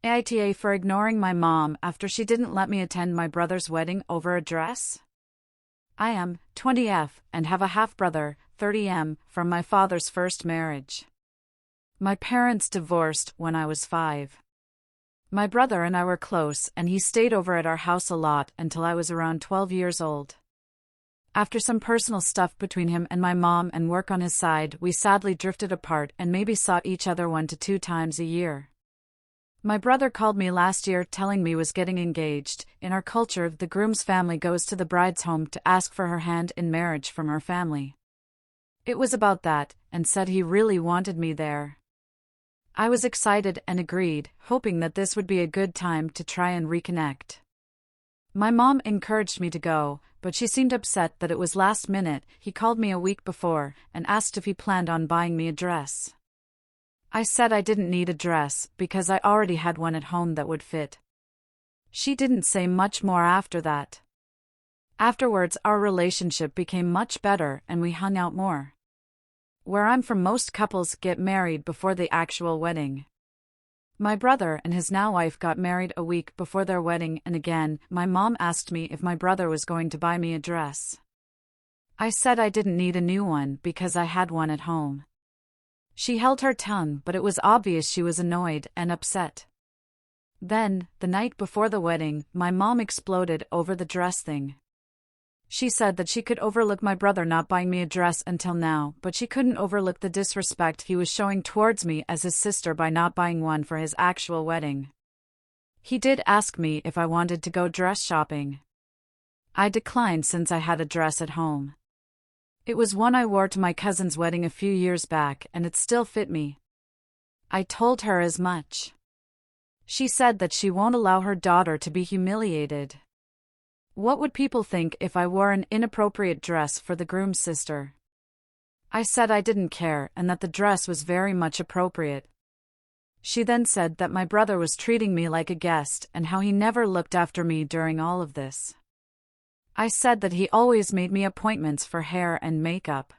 AITA for ignoring my mom after she didn't let me attend my brother's wedding over a dress? I am 20F and have a half-brother, 30M, from my father's first marriage. My parents divorced when I was 5. My brother and I were close and he stayed over at our house a lot until I was around 12 years old. After some personal stuff between him and my mom and work on his side, we sadly drifted apart and maybe saw each other 1 to 2 times a year. My brother called me last year telling me was getting engaged. In our culture, the groom's family goes to the bride's home to ask for her hand in marriage from her family. It was about that, and said he really wanted me there. I was excited and agreed, hoping that this would be a good time to try and reconnect. My mom encouraged me to go, but she seemed upset that it was last minute. He called me a week before and asked if he planned on buying me a dress. I said I didn't need a dress because I already had one at home that would fit. She didn't say much more after that. Afterwards, our relationship became much better and we hung out more. Where I'm from, most couples get married before the actual wedding. My brother and his now wife got married a week before their wedding, and again, my mom asked me if my brother was going to buy me a dress. I said I didn't need a new one because I had one at home. She held her tongue, but it was obvious she was annoyed and upset. Then, the night before the wedding, my mom exploded over the dress thing. She said that she could overlook my brother not buying me a dress until now, but she couldn't overlook the disrespect he was showing towards me as his sister by not buying one for his actual wedding. He did ask me if I wanted to go dress shopping. I declined since I had a dress at home. It was one I wore to my cousin's wedding a few years back and it still fit me. I told her as much. She said that she won't allow her daughter to be humiliated. What would people think if I wore an inappropriate dress for the groom's sister? I said I didn't care and that the dress was very much appropriate. She then said that my brother was treating me like a guest and how he never looked after me during all of this. I said that he always made me appointments for hair and makeup.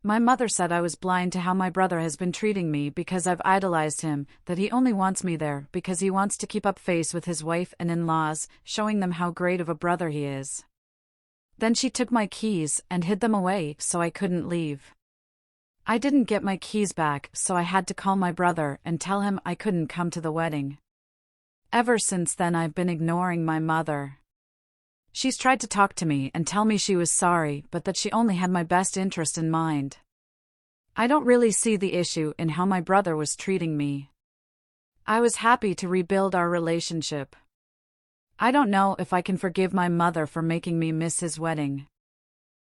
My mother said I was blind to how my brother has been treating me because I've idolized him, that he only wants me there because he wants to keep up face with his wife and in-laws, showing them how great of a brother he is. Then she took my keys and hid them away so I couldn't leave. I didn't get my keys back, so I had to call my brother and tell him I couldn't come to the wedding. Ever since then I've been ignoring my mother. She's tried to talk to me and tell me she was sorry, but that she only had my best interest in mind. I don't really see the issue in how my brother was treating me. I was happy to rebuild our relationship. I don't know if I can forgive my mother for making me miss his wedding.